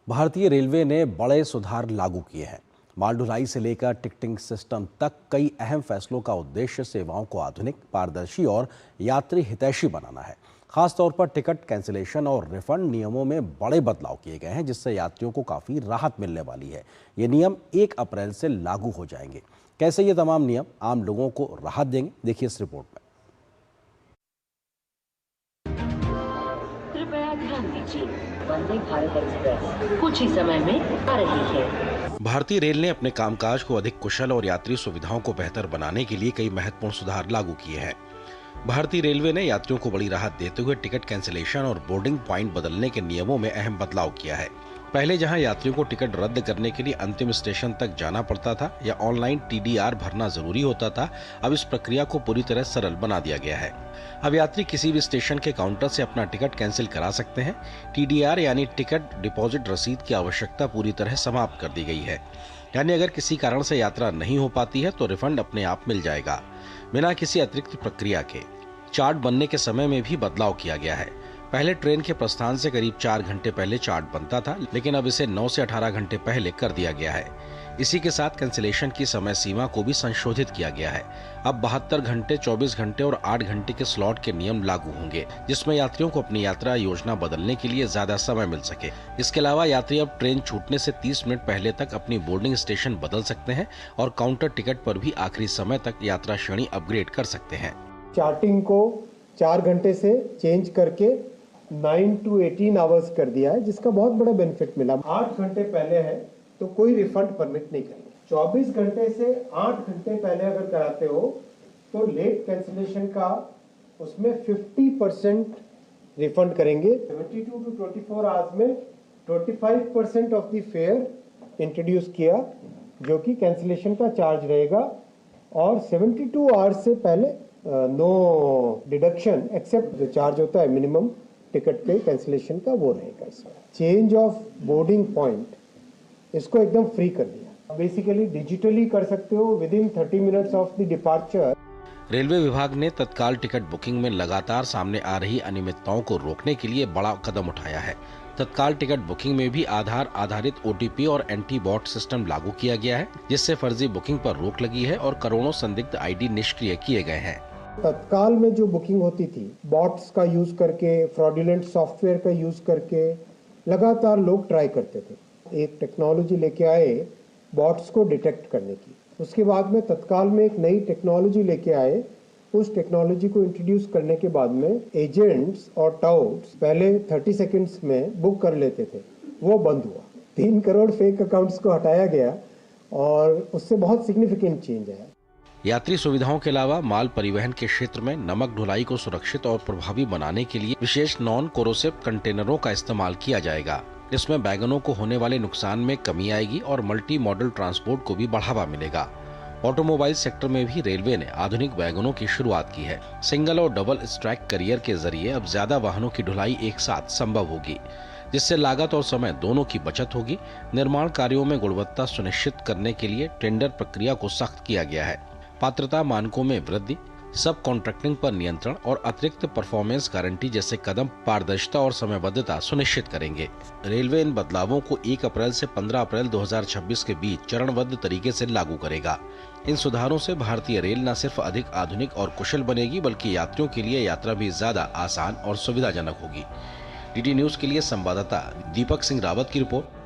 भारतीय रेलवे ने बड़े सुधार लागू किए हैं। माल ढुलाई से लेकर टिकटिंग सिस्टम तक कई अहम फैसलों का उद्देश्य सेवाओं को आधुनिक, पारदर्शी और यात्री हितैषी बनाना है। खासतौर पर टिकट कैंसिलेशन और रिफंड नियमों में बड़े बदलाव किए गए हैं, जिससे यात्रियों को काफ़ी राहत मिलने वाली है। ये नियम 1 अप्रैल से लागू हो जाएंगे। कैसे ये तमाम नियम आम लोगों को राहत देंगे, देखिए इस रिपोर्ट में। कृपया ध्यान दीजिए, वंदे भारत एक्सप्रेस कुछ ही समय में आ रही है। भारतीय रेल ने अपने कामकाज को अधिक कुशल और यात्री सुविधाओं को बेहतर बनाने के लिए कई महत्वपूर्ण सुधार लागू किए हैं। भारतीय रेलवे ने यात्रियों को बड़ी राहत देते हुए टिकट कैंसिलेशन और बोर्डिंग पॉइंट बदलने के नियमों में अहम बदलाव किया है। पहले जहां यात्रियों को टिकट रद्द करने के लिए अंतिम स्टेशन तक जाना पड़ता था या ऑनलाइन TDR भरना जरूरी होता था, अब इस प्रक्रिया को पूरी तरह सरल बना दिया गया है। अब यात्री किसी भी स्टेशन के काउंटर से अपना टिकट कैंसिल करा सकते हैं। TDR यानी टिकट डिपॉजिट रसीद की आवश्यकता पूरी तरह समाप्त कर दी गई है। यानी अगर किसी कारण से यात्रा नहीं हो पाती है तो रिफंड अपने आप मिल जाएगा, बिना किसी अतिरिक्त प्रक्रिया के। चार्ट बनने के समय में भी बदलाव किया गया है। पहले ट्रेन के प्रस्थान से करीब 4 घंटे पहले चार्ट बनता था, लेकिन अब इसे 9 से 18 घंटे पहले कर दिया गया है। इसी के साथ कैंसिलेशन की समय सीमा को भी संशोधित किया गया है। अब 72 घंटे, 24 घंटे और 8 घंटे के स्लॉट के नियम लागू होंगे, जिसमें यात्रियों को अपनी यात्रा योजना बदलने के लिए ज्यादा समय मिल सके। इसके अलावा यात्री अब ट्रेन छूटने से 30 मिनट पहले तक अपनी बोर्डिंग स्टेशन बदल सकते हैं और काउंटर टिकट पर भी आखिरी समय तक यात्रा श्रेणी अपग्रेड कर सकते हैं। चार्टिंग को 4 घंटे से चेंज करके 9 to 18 आवर्स कर दिया है, जिसका बहुत बड़ा बेनिफिट मिला। 8 घंटे पहले है तो कोई रिफंड परमिट नहीं करेंगे। 24 घंटे से 8 घंटे पहले अगर कराते हो तो लेट कैंसिलेशन का उसमें 50% रिफंड करेंगे। 72 to 24 आवर्स में 25% ऑफ द फेयर इंट्रोड्यूस किया, जो कि कैंसिलेशन का चार्ज रहेगा। और 72 आवर्स से पहले नो डिडक्शन एक्सेप्ट जो चार्ज होता है मिनिमम टिकट पे कैंसिलेशन का, वो रहेगा। इसमें चेंज ऑफ बोर्डिंग पॉइंट इसको एकदम फ्री कर दिया। बेसिकली डिजिटली कर सकते हो with in 30 minutes of the departure. Railway विभाग ने तत्काल टिकट बुकिंग में लगातार सामने आ रही अनियमितताओं को रोकने के लिए बड़ा कदम उठाया है। तत्काल टिकट बुकिंग में भी आधार आधारित OTP और एंटी-बॉट सिस्टम लागू किया गया है, जिससे फर्जी बुकिंग पर रोक लगी है और करोड़ों संदिग्ध ID निष्क्रिय किए गए हैं। तत्काल में जो बुकिंग होती थी, बॉट्स का यूज करके, फ्रॉडुलेंट सॉफ्टवेयर का यूज करके लगातार लोग ट्राई करते थे। एक टेक्नोलॉजी लेके आए बॉट्स को डिटेक्ट करने की। उसके बाद में तत्काल में एक नई टेक्नोलॉजी लेके आए। उस टेक्नोलॉजी को इंट्रोड्यूस करने के बाद में एजेंट्स और टाउट्स पहले 30 सेकंड्स में बुक कर लेते थे, वो बंद हुआ। 3 करोड़ फेक अकाउंट्स को हटाया गया और उससे बहुत सिग्निफिकेंट चेंज है। यात्री सुविधाओं के अलावा माल परिवहन के क्षेत्र में नमक ढुलाई को सुरक्षित और प्रभावी बनाने के लिए विशेष नॉन कोरोसिव कंटेनरों का इस्तेमाल किया जाएगा। इसमें वैगनों को होने वाले नुकसान में कमी आएगी और मल्टी मॉडल ट्रांसपोर्ट को भी बढ़ावा मिलेगा। ऑटोमोबाइल सेक्टर में भी रेलवे ने आधुनिक वैगनों की शुरुआत की है। सिंगल और डबल स्ट्रैक करियर के जरिए अब ज्यादा वाहनों की ढुलाई एक साथ संभव होगी, जिससे लागत और समय दोनों की बचत होगी। निर्माण कार्यों में गुणवत्ता सुनिश्चित करने के लिए टेंडर प्रक्रिया को सख्त किया गया है। पात्रता मानकों में वृद्धि, सब कॉन्ट्रैक्टिंग पर नियंत्रण और अतिरिक्त परफॉर्मेंस गारंटी जैसे कदम पारदर्शिता और समयबद्धता सुनिश्चित करेंगे। रेलवे इन बदलावों को 1 अप्रैल से 15 अप्रैल 2026 के बीच चरणबद्ध तरीके से लागू करेगा। इन सुधारों से भारतीय रेल न सिर्फ अधिक आधुनिक और कुशल बनेगी, बल्कि यात्रियों के लिए यात्रा भी ज्यादा आसान और सुविधाजनक होगी। DD न्यूज के लिए संवाददाता दीपक सिंह रावत की रिपोर्ट।